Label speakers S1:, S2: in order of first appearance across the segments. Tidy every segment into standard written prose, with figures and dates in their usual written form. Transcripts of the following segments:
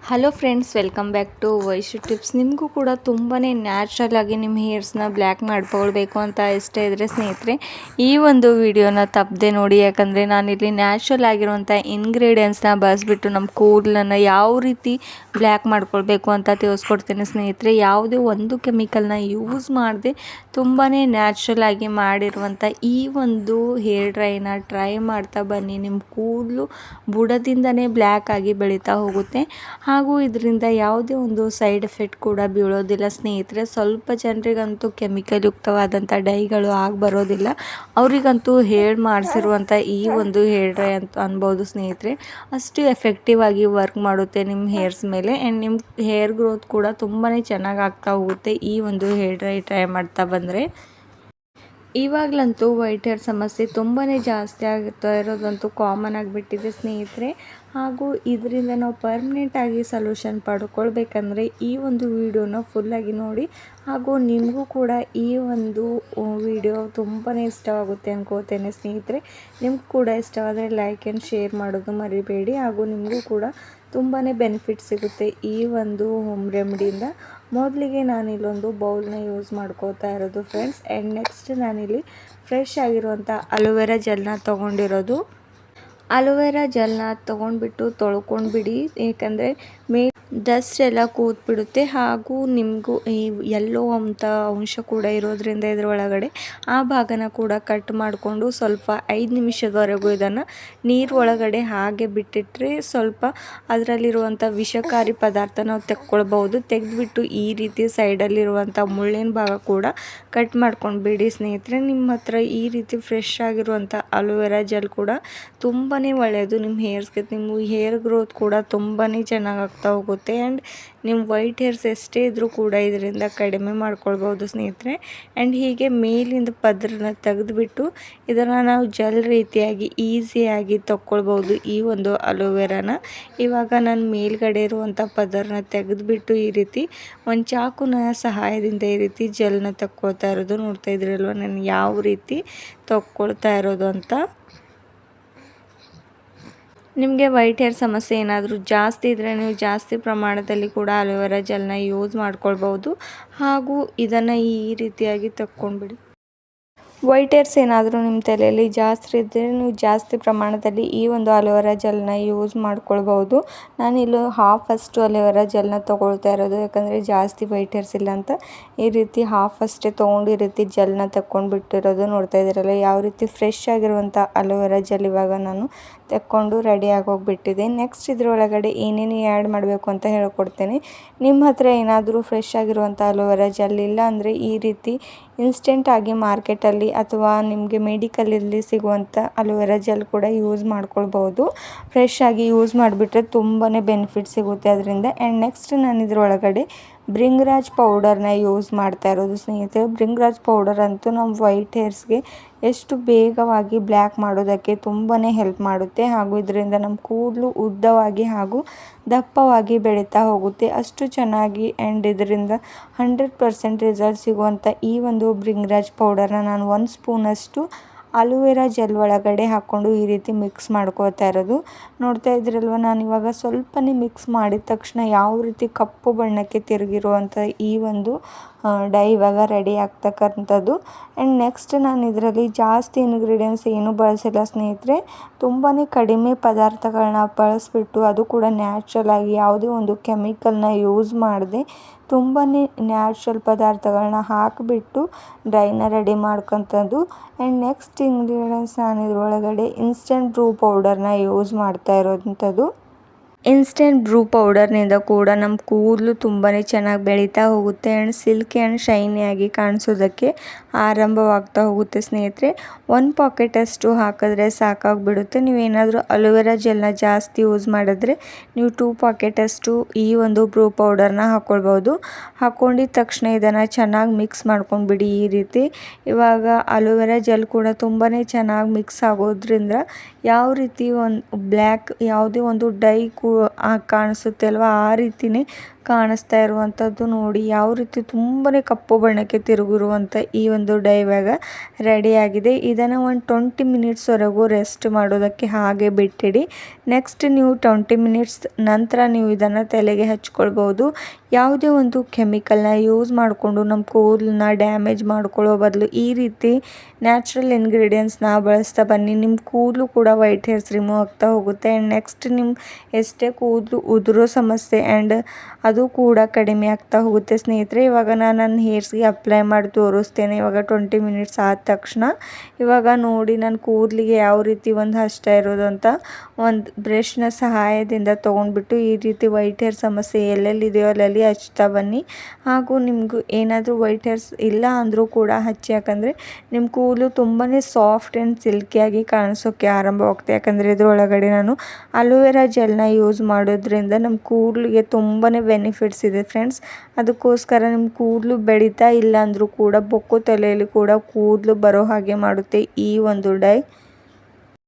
S1: Hello friends, welcome back to Vaishu tips. ನಿಮಗೂ ಕೂಡ ತುಂಬಾ ನ್ಯಾಚುರಲ್ ಆಗಿ ನಿಮ್ಮ ಹೇರ್ಸ್ನ ಬ್ಲ್ಯಾಕ್ ಮಾಡ್ಕೊಳ್ಬೇಕು ಅಂತ ಇಷ್ಟ ಇದ್ದರೆ ಸ್ನೇಹಿತರೆ, ಈ ಒಂದು ವಿಡಿಯೋನ ತಪ್ಪದೆ ನೋಡಿ. ಯಾಕಂದರೆ ನಾನಿಲ್ಲಿ ನ್ಯಾಚುರಲ್ ಆಗಿರುವಂಥ ಇಂಗ್ರೀಡಿಯೆಂಟ್ಸ್ನ ಬಳಸ್ಬಿಟ್ಟು ನಮ್ಮ ಕೂದಲನ್ನು ಯಾವ ರೀತಿ ಬ್ಲ್ಯಾಕ್ ಮಾಡ್ಕೊಳ್ಬೇಕು ಅಂತ ತಿಳಿಸ್ಕೊಡ್ತೀನಿ ಸ್ನೇಹಿತರೆ. ಯಾವುದೇ ಒಂದು ಕೆಮಿಕಲ್ನ ಯೂಸ್ ಮಾಡದೆ ತುಂಬಾ ನ್ಯಾಚುರಲ್ ಆಗಿ ಮಾಡಿರುವಂಥ ಈ ಒಂದು ಹೇರ್ ಡ್ರೈನ ಟ್ರೈ ಮಾಡ್ತಾ ಬನ್ನಿ. ನಿಮ್ಮ ಕೂದಲು ಬುಡದಿಂದನೇ ಬ್ಲ್ಯಾಕ್ ಆಗಿ ಬೆಳೀತಾ ಹೋಗುತ್ತೆ. ಹಾಗೂ ಇದರಿಂದ ಯಾವುದೇ ಒಂದು ಸೈಡ್ ಎಫೆಕ್ಟ್ ಕೂಡ ಬೀಳೋದಿಲ್ಲ ಸ್ನೇಹಿತರೆ. ಸ್ವಲ್ಪ ಜನರಿಗಂತೂ ಕೆಮಿಕಲ್ ಯುಕ್ತವಾದಂಥ ಡೈಗಳು ಆಗಿ ಬರೋದಿಲ್ಲ. ಅವರಿಗಂತೂ ಹೇರ್ ಮಾಡಿಸಿರುವಂಥ ಈ ಒಂದು ಹೇರ್ ಡ್ರೈ ಅಂತ ಅನ್ಬೋದು ಸ್ನೇಹಿತರೆ. ಅಷ್ಟು ಎಫೆಕ್ಟಿವ್ ಆಗಿ ವರ್ಕ್ ಮಾಡುತ್ತೆ ನಿಮ್ಮ ಹೇರ್ಸ್ ಮೇಲೆ. ಆ್ಯಂಡ್ ನಿಮ್ಮ ಹೇರ್ ಗ್ರೋತ್ ಕೂಡ ತುಂಬಾ ಚೆನ್ನಾಗಿ ಆಗ್ತಾ ಹೋಗುತ್ತೆ ಈ ಒಂದು ಹೇರ್ ಡ್ರೈ ಟ್ರೈ ಮಾಡ್ತಾ ಬಂದರೆ. ಇವಾಗಲಂತೂ ವೈಟ್ ಹೇರ್ ಸಮಸ್ಯೆ ತುಂಬಾ ಜಾಸ್ತಿ ಆಗ್ತಾ ಇರೋದಂತೂ ಕಾಮನ್ ಆಗಿಬಿಟ್ಟಿದೆ ಸ್ನೇಹಿತರೆ. ಹಾಗೂ ಇದರಿಂದ ನಾವು ಪರ್ಮನೆಂಟಾಗಿ ಸೊಲ್ಯೂಷನ್ ಪಡ್ಕೊಳ್ಬೇಕಂದ್ರೆ ಈ ಒಂದು ವಿಡಿಯೋನ ಫುಲ್ಲಾಗಿ ನೋಡಿ. ಹಾಗೂ ನಿಮಗೂ ಕೂಡ ಈ ಒಂದು ವಿಡಿಯೋ ತುಂಬಾ ಇಷ್ಟವಾಗುತ್ತೆ ಅನ್ಕೋತೇನೆ ಸ್ನೇಹಿತರೆ. ನಿಮಗೂ ಕೂಡ ಇಷ್ಟವಾದರೆ ಲೈಕ್ ಆ್ಯಂಡ್ ಶೇರ್ ಮಾಡೋದು ಮರಿಬೇಡಿ. ಹಾಗೂ ನಿಮಗೂ ಕೂಡ ತುಂಬಾ ಬೆನಿಫಿಟ್ ಸಿಗುತ್ತೆ ಈ ಒಂದು ಹೋಮ್ ರೆಮಿಡಿಯಿಂದ. ಮೊದಲಿಗೆ ನಾನಿಲ್ಲೊಂದು ಬೌಲ್ನ ಯೂಸ್ ಮಾಡ್ಕೋತಾ ಇರೋದು ಫ್ರೆಂಡ್ಸ್. ಆ್ಯಂಡ್ ನೆಕ್ಸ್ಟ್ ನಾನಿಲ್ಲಿ ಫ್ರೆಶ್ ಆಗಿರುವಂಥ ಅಲೋವೆರಾ ಜೆಲ್ನ ತೊಗೊಂಡಿರೋದು. ಅಲೋವೆರಾ ಜೆಲ್ನ ತೊಗೊಂಡ್ಬಿಟ್ಟು ತೊಳ್ಕೊಂಡ್ಬಿಡಿ. ಏಕೆಂದರೆ ಡಸ್ಟ್ ಎಲ್ಲ ಕೂತ್ಬಿಡುತ್ತೆ. ಹಾಗೂ ನಿಮಗೂ ಈ ಎಲ್ಲೋ ಅಂತ ಅಂಶ ಕೂಡ ಇರೋದ್ರಿಂದ ಇದರೊಳಗಡೆ ಆ ಭಾಗನ ಕೂಡ ಕಟ್ ಮಾಡಿಕೊಂಡು ಸ್ವಲ್ಪ 5 ನಿಮಿಷದವರೆಗೂ ಇದನ್ನು ನೀರು ಒಳಗಡೆ ಹಾಗೆ ಬಿಟ್ಟಿಟ್ಟರೆ ಸ್ವಲ್ಪ ಅದರಲ್ಲಿರುವಂಥ ವಿಷಕಾರಿ ಪದಾರ್ಥ ನಾವು ತೆಕ್ಕೊಳ್ಬೋದು. ತೆಗೆದುಬಿಟ್ಟು ಈ ರೀತಿ ಸೈಡಲ್ಲಿರುವಂಥ ಮುಳ್ಳಿನ ಭಾಗ ಕೂಡ ಕಟ್ ಮಾಡ್ಕೊಂಡು ಬಿಡಿ ಸ್ನೇಹಿತರೆ. ನಿಮ್ಮ ಹತ್ರ ಈ ರೀತಿ ಫ್ರೆಶ್ ಆಗಿರುವಂಥ ಅಲೋವೆರಾ ಜೆಲ್ ಕೂಡ ತುಂಬಾ ಒಳ್ಳೆಯದು ನಿಮ್ಮ ಹೇರ್ಸ್ಗೆ. ನಿಮ್ಮ ಹೇರ್ ಗ್ರೋತ್ ಕೂಡ ತುಂಬಾ ಚೆನ್ನಾಗಿ ಆಗ್ತಾ ಹೋಗುತ್ತೆ. ಆ್ಯಂಡ್ ನಿಮ್ಮ ವೈಟ್ ಹೇರ್ಸ್ ಎಷ್ಟೇ ಇದ್ದರೂ ಕೂಡ ಇದರಿಂದ ಕಡಿಮೆ ಮಾಡ್ಕೊಳ್ಬೋದು ಸ್ನೇಹಿತರೆ. ಆ್ಯಂಡ್ ಹೀಗೆ ಮೇಲಿಂದ ಪದರನ ತೆಗೆದುಬಿಟ್ಟು ಇದನ್ನು ನಾವು ಜೆಲ್ ರೀತಿಯಾಗಿ ಈಸಿಯಾಗಿ ತಗೊಳ್ಬೋದು ಈ ಒಂದು ಅಲೋವೆರಾನ. ಇವಾಗ ನಾನು ಮೇಲ್ಗಡೆ ಇರುವಂಥ ಪದರನ ತೆಗೆದುಬಿಟ್ಟು ಈ ರೀತಿ ಒಂದು ಚಾಕುನ ಸಹಾಯದಿಂದ ಈ ರೀತಿ ಜೆಲ್ನ ತಕ್ಕೊಳ್ತಾ ಇರೋದು ನೋಡ್ತಾ ಇದ್ರಲ್ವ ನಾನು ಯಾವ ರೀತಿ ತಗೊಳ್ತಾ ಇರೋದು ಅಂತ. ನಿಮಗೆ ವೈಟ್ ಹೇರ್ ಸಮಸ್ಯೆ ಏನಾದರೂ ಜಾಸ್ತಿ ಇದ್ದರೆ ನೀವು ಜಾಸ್ತಿ ಪ್ರಮಾಣದಲ್ಲಿ ಕೂಡ ಅಲೋವೆರಾ ಜೆಲ್ನ ಯೂಸ್ ಮಾಡ್ಕೊಳ್ಬೋದು. ಹಾಗೂ ಇದನ್ನು ಈ ರೀತಿಯಾಗಿ ತಕ್ಕೊಂಡ್ಬಿಡಿ. ವೈಟ್ ಹೇರ್ಸ್ ಏನಾದರೂ ನಿಮ್ಮ ತಲೆಯಲ್ಲಿ ಜಾಸ್ತಿ ಇದ್ದರೆ ನೀವು ಜಾಸ್ತಿ ಪ್ರಮಾಣದಲ್ಲಿ ಈ ಒಂದು ಅಲೋವೆರಾ ಜೆಲ್ನ ಯೂಸ್ ಮಾಡ್ಕೊಳ್ಬೋದು. ನಾನಿಲ್ಲಿ ಹಾಫಷ್ಟು ಅಲೋವೆರಾ ಜೆಲ್ನ ತೊಗೊಳ್ತಾ ಇರೋದು. ಯಾಕಂದರೆ ಜಾಸ್ತಿ ವೈಟ್ ಹೇರ್ಸ್ ಇಲ್ಲ ಅಂತ ಈ ರೀತಿ ಹಾಫಷ್ಟೇ ತೊಗೊಂಡು ಈ ರೀತಿ ಜೆಲ್ನ ತಕ್ಕೊಂಡ್ಬಿಟ್ಟಿರೋದು ನೋಡ್ತಾ ಇದ್ದೀರಲ್ಲ. ಯಾವ ರೀತಿ ಫ್ರೆಶ್ ಆಗಿರುವಂಥ ಅಲೋವೆರಾ ಜೆಲ್ ಇವಾಗ ನಾನು ತೆಕ್ಕೊಂಡು ರೆಡಿ ಆಗೋಗಿಬಿಟ್ಟಿದೆ. ನೆಕ್ಸ್ಟ್ ಇದರೊಳಗಡೆ ಏನೇನು ಆ್ಯಡ್ ಮಾಡಬೇಕು ಅಂತ ಹೇಳ್ಕೊಡ್ತೇನೆ. ನಿಮ್ಮ ಹತ್ರ ಏನಾದರೂ ಫ್ರೆಶ್ ಆಗಿರುವಂಥ ಅಲೋವೆರಾ ಜೆಲ್ ಇಲ್ಲ ಅಂದರೆ ಈ ರೀತಿ ಇನ್ಸ್ಟೆಂಟಾಗಿ ಮಾರ್ಕೆಟಲ್ಲಿ ಅಥವಾ ನಿಮಗೆ ಮೆಡಿಕಲಲ್ಲಿ ಸಿಗುವಂಥ ಅಲೋವೆರಾ ಜೆಲ್ ಕೂಡ ಯೂಸ್ ಮಾಡ್ಕೊಳ್ಬೋದು. ಫ್ರೆಶ್ ಆಗಿ ಯೂಸ್ ಮಾಡಿಬಿಟ್ರೆ ತುಂಬಾ ಬೆನಿಫಿಟ್ ಸಿಗುತ್ತೆ ಅದರಿಂದ. ಆ್ಯಂಡ್ ನೆಕ್ಸ್ಟ್ ನಾನು ಇದರೊಳಗಡೆ ಭೃಂಗರಾಜ್ ಪೌಡರ್ನ ಯೂಸ್ ಮಾಡ್ತಾ ಇರೋದು ಸ್ನೇಹಿತರೆ. ಭೃಂಗರಾಜ್ ಪೌಡರ್ ಅಂತೂ ನಮ್ಮ ವೈಟ್ ಹೇರ್ಸ್ಗೆ ಎಷ್ಟು ಬೇಗವಾಗಿ ಬ್ಲ್ಯಾಕ್ ಮಾಡೋದಕ್ಕೆ ತುಂಬಾ ಹೆಲ್ಪ್ ಮಾಡುತ್ತೆ. ಹಾಗೂ ಇದರಿಂದ ನಮ್ಮ ಕೂದಲು ಉದ್ದವಾಗಿ ಹಾಗೂ ದಪ್ಪವಾಗಿ ಬೆಳೀತಾ ಹೋಗುತ್ತೆ ಅಷ್ಟು ಚೆನ್ನಾಗಿ. ಆ್ಯಂಡ್ ಇದರಿಂದ 100% ರಿಸಲ್ಟ್ ಸಿಗುವಂಥ ಈ ಒಂದು ಭೃಂಗರಾಜ್ ಪೌಡರ್ನ ನಾನು 1 ಸ್ಪೂನಷ್ಟು ಅಲೋವೆರಾ ಜೆಲ್ ಒಳಗಡೆ ಹಾಕ್ಕೊಂಡು ಈ ರೀತಿ ಮಿಕ್ಸ್ ಮಾಡ್ಕೋತಾ ಇರೋದು ನೋಡ್ತಾ ಇದ್ರಲ್ವ. ನಾನಿವಾಗ ಸ್ವಲ್ಪನೇ ಮಿಕ್ಸ್ ಮಾಡಿದ ತಕ್ಷಣ ಯಾವ ರೀತಿ ಕಪ್ಪು ಬಣ್ಣಕ್ಕೆ ತಿರುಗಿರುವಂಥ ಈ ಒಂದು ಡೈ ಇವಾಗ ರೆಡಿ ಆಗ್ತಕ್ಕಂಥದ್ದು. ಆ್ಯಂಡ್ ನೆಕ್ಸ್ಟ್ ನಾನು ಇದರಲ್ಲಿ ಜಾಸ್ತಿ ಇಂಗ್ರೀಡಿಯೆಂಟ್ಸ್ ಏನೂ ಬಳಸಿಲ್ಲ ಸ್ನೇಹಿತರೆ. ತುಂಬಾ ಕಡಿಮೆ ಪದಾರ್ಥಗಳನ್ನ ಬಳಸಿಬಿಟ್ಟು ಅದು ಕೂಡ ನ್ಯಾಚುರಲ್ ಆಗಿ ಯಾವುದೇ ಒಂದು ಕೆಮಿಕಲ್ನ ಯೂಸ್ ಮಾಡದೆ ತುಂಬಾ ನ್ಯಾಚುರಲ್ ಪದಾರ್ಥಗಳನ್ನ ಹಾಕಿಬಿಟ್ಟು drain ready ಮಾಡ್ಕೊತದ್ದು. And next ingredients ನಾನು ಇದರೊಳಗಡೆ ಇನ್ಸ್ಟೆಂಟ್ ಬ್ರೂ ಪೌಡರ್ನ ಯೂಸ್ ಮಾಡ್ತಾ ಇರೋವಂಥದ್ದು. ಇನ್ಸ್ಟೆಂಟ್ ಬ್ರೂ ಪೌಡರ್ನಿಂದ ಕೂಡ ನಮ್ಮ ಕೂದಲು ತುಂಬಾ ಚೆನ್ನಾಗಿ ಬೆಳೀತಾ ಹೋಗುತ್ತೆ. ಆ್ಯಂಡ್ ಸಿಲ್ಕಿ ಆ್ಯಂಡ್ ಶೈನಿಯಾಗಿ ಕಾಣಿಸೋದಕ್ಕೆ ಆರಂಭವಾಗ್ತಾ ಹೋಗುತ್ತೆ ಸ್ನೇಹಿತರೆ. 1 ಪಾಕೆಟಷ್ಟು ಹಾಕಿದ್ರೆ ಸಾಕಾಗಿಬಿಡುತ್ತೆ. ನೀವೇನಾದರೂ ಅಲೋವೆರಾ ಜೆಲ್ನ ಜಾಸ್ತಿ ಯೂಸ್ ಮಾಡಿದ್ರೆ ನೀವು 2 ಪಾಕೆಟಷ್ಟು ಈ ಒಂದು ಬ್ರೂ ಪೌಡರ್ನ ಹಾಕ್ಕೊಳ್ಬೋದು. ಹಾಕ್ಕೊಂಡಿದ್ದ ತಕ್ಷಣ ಇದನ್ನು ಚೆನ್ನಾಗಿ ಮಿಕ್ಸ್ ಮಾಡ್ಕೊಂಡ್ಬಿಡಿ ಈ ರೀತಿ. ಇವಾಗ ಅಲೋವೆರಾ ಜೆಲ್ ಕೂಡ ತುಂಬಾ ಚೆನ್ನಾಗಿ ಮಿಕ್ಸ್ ಆಗೋದ್ರಿಂದ ಯಾವ ರೀತಿ ಒಂದು ಬ್ಲ್ಯಾಕ್ ಯಾವುದೇ ಒಂದು ಡೈ ಕೂಡ ಕಾಣಿಸುತ್ತೆ ಅಲ್ವಾ, ಆ ರೀತಿಯೇ ಕಾಣಿಸ್ತಾ ಇರುವಂಥದ್ದು. ನೋಡಿ ಯಾವ ರೀತಿ ತುಂಬಾ ಕಪ್ಪು ಬಣ್ಣಕ್ಕೆ ತಿರುಗಿರುವಂಥ ಈ ಒಂದು ಡೈ ಇವಾಗ ರೆಡಿಯಾಗಿದೆ. ಇದನ್ನು ಒಂದು 20 ಮಿನಿಟ್ಸ್ವರೆಗೂ ರೆಸ್ಟ್ ಮಾಡೋದಕ್ಕೆ ಹಾಗೆ ಬಿಟ್ಟಿಡಿ. ನೆಕ್ಸ್ಟ್ ನೀವು 20 ಮಿನಿಟ್ಸ್ ನಂತರ ನೀವು ಇದನ್ನು ತಲೆಗೆ ಹಚ್ಕೊಳ್ಬೋದು. ಯಾವುದೇ ಒಂದು ಕೆಮಿಕಲ್ನ ಯೂಸ್ ಮಾಡಿಕೊಂಡು ನಮ್ಮ ಕೂದಲನ್ನ ಡ್ಯಾಮೇಜ್ ಮಾಡ್ಕೊಳ್ಳೋ ಬದಲು ಈ ರೀತಿ ನ್ಯಾಚುರಲ್ ಇಂಗ್ರೀಡಿಯೆಂಟ್ಸ್ನ ಬಳಸ್ತಾ ಬನ್ನಿ. ನಿಮ್ಮ ಕೂದಲು ಕೂಡ ವೈಟ್ ಹೇರ್ಸ್ ರಿಮೂವ್ ಆಗ್ತಾ ಹೋಗುತ್ತೆ. ಆ್ಯಂಡ್ ನೆಕ್ಸ್ಟ್ ನಿಮ್ಮ ಎಷ್ಟೇ ಕೂದಲು ಉದುರೋ ಸಮಸ್ಯೆ ಆ್ಯಂಡ್ ಅದು ಕೂಡ ಕಡಿಮೆ ಆಗ್ತಾ ಹೋಗುತ್ತೆ ಸ್ನೇಹಿತರೆ. ಇವಾಗ ನಾನು ನನ್ನ ಹೇರ್ಸ್ಗೆ ಅಪ್ಲೈ ಮಾಡಿ ತೋರಿಸ್ತೇನೆ. ಇವಾಗ 20 ಮಿನಿಟ್ಸ್ ಆದ ತಕ್ಷಣ ಇವಾಗ ನೋಡಿ ನನ್ನ ಕೂದಲಿಗೆ ಯಾವ ರೀತಿ ಒಂದು ಹಚ್ತಾ ಇರೋದು ಅಂತ. ಒಂದು ಬ್ರಷ್ನ ಸಹಾಯದಿಂದ ತೊಗೊಂಡ್ಬಿಟ್ಟು ಈ ರೀತಿ ವೈಟ್ ಹೇರ್ ಸಮಸ್ಯೆ ಎಲ್ಲೆಲ್ಲಿದೆಯೋ ಅಲ್ಲಲ್ಲಿ ಹಚ್ತಾ ಬನ್ನಿ. ಹಾಗೂ ನಿಮಗೂ ಏನಾದರೂ ವೈಟ್ ಹೇರ್ಸ್ ಇಲ್ಲ ಅಂದರೂ ಕೂಡ ಹಚ್ಚಿ, ಯಾಕಂದರೆ ನಿಮ್ಮ ಕೂದಲು ತುಂಬಾ ಸಾಫ್ಟ್ ಆ್ಯಂಡ್ ಸಿಲ್ಕಿಯಾಗಿ ಕಾಣಿಸೋಕ್ಕೆ ಆರಂಭವಾಗುತ್ತೆ. ಯಾಕಂದರೆ ಇದರೊಳಗಡೆ ನಾನು ಅಲೋವೆರಾ ಜೆಲ್ನ ಯೂಸ್ ಮಾಡೋದ್ರಿಂದ ನಮ್ಮ ಕೂದಲಿಗೆ ತುಂಬಾ ಬೆನಿಫಿಟ್ಸ್ ಇದೆ ಫ್ರೆಂಡ್ಸ್. ಅದಕ್ಕೋಸ್ಕರ ನಿಮ್ಮ ಕೂದಲು ಬೆಳೀತಾ ಇಲ್ಲ ಅಂದರೂ ಕೂಡ ಬೊಕ್ಕು ತಲೆಯಲ್ಲಿ ಕೂಡ ಕೂದಲು ಬರೋ ಹಾಗೆ ಮಾಡುತ್ತೆ ಈ ಒಂದು ಡೈ.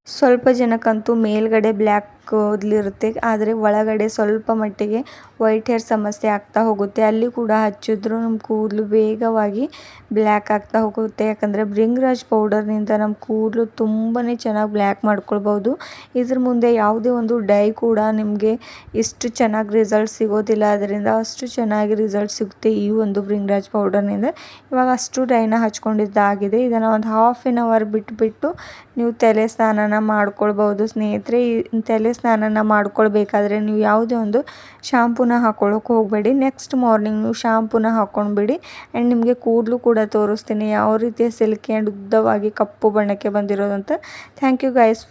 S1: ಸ್ವಲ್ಪ ಜನಕ್ಕಂತೂ ಮೇಲ್ಗಡೆ ಬ್ಲ್ಯಾಕ್ ಕೂದಲಿರುತ್ತೆ, ಆದರೆ ಒಳಗಡೆ ಸ್ವಲ್ಪ ಮಟ್ಟಿಗೆ ವೈಟ್ ಹೇರ್ ಸಮಸ್ಯೆ ಆಗ್ತಾ ಹೋಗುತ್ತೆ. ಅಲ್ಲಿ ಕೂಡ ಹಚ್ಚಿದ್ರೂ ನಮ್ಮ ಕೂದಲು ವೇಗವಾಗಿ ಬ್ಲ್ಯಾಕ್ ಆಗ್ತಾ ಹೋಗುತ್ತೆ. ಯಾಕಂದರೆ ಭೃಂಗರಾಜ್ ಪೌಡರ್ನಿಂದ ನಮ್ಮ ಕೂದಲು ತುಂಬಾ ಚೆನ್ನಾಗಿ ಬ್ಲ್ಯಾಕ್ ಮಾಡ್ಕೊಳ್ಬೋದು. ಇದ್ರ ಮುಂದೆ ಯಾವುದೇ ಒಂದು ಡೈ ಕೂಡ ನಿಮಗೆ ಇಷ್ಟು ಚೆನ್ನಾಗಿ ರಿಸಲ್ಟ್ ಸಿಗೋದಿಲ್ಲ. ಅದರಿಂದ ಅಷ್ಟು ಚೆನ್ನಾಗಿ ರಿಸಲ್ಟ್ ಸಿಗುತ್ತೆ ಈ ಒಂದು ಭೃಂಗರಾಜ್ ಪೌಡರ್ನಿಂದ. ಇವಾಗ ಅಷ್ಟು ಡೈನ ಹಚ್ಕೊಂಡಿದ್ದಾಗಿದೆ. ಇದನ್ನು ಒಂದು ಹಾಫ್ ಆನ್ ಅವರ್ ಬಿಟ್ಟು ನೀವು ತಲೆ ಸ್ನಾನನ ಮಾಡ್ಕೊಳ್ಬೋದು ಸ್ನೇಹಿತರೆ. ಈ ತಲೆ ಸ್ನಾನನ ಮಾಡ್ಕೊಳ್ಬೇಕಾದ್ರೆ ನೀವು ಯಾವುದೇ ಒಂದು ಶಾಂಪೂನ ಹಾಕೊಳ್ಳೋಕೆ ಹೋಗಬೇಡಿ. ನೆಕ್ಸ್ಟ್ ಮಾರ್ನಿಂಗ್ ನೀವು ಶಾಂಪೂನ ಹಾಕ್ಕೊಂಡ್ಬಿಡಿ. ಆ್ಯಂಡ್ ನಿಮಗೆ ಕೂದಲು ಕೂಡ ತೋರಿಸ್ತೀನಿ ಯಾವ ರೀತಿಯ ಸಿಲ್ಕಿ ಆ್ಯಂಡ್ ಉದ್ದವಾಗಿ ಕಪ್ಪು ಬಣ್ಣಕ್ಕೆ ಬಂದಿರೋದಂತ. Thank you guys.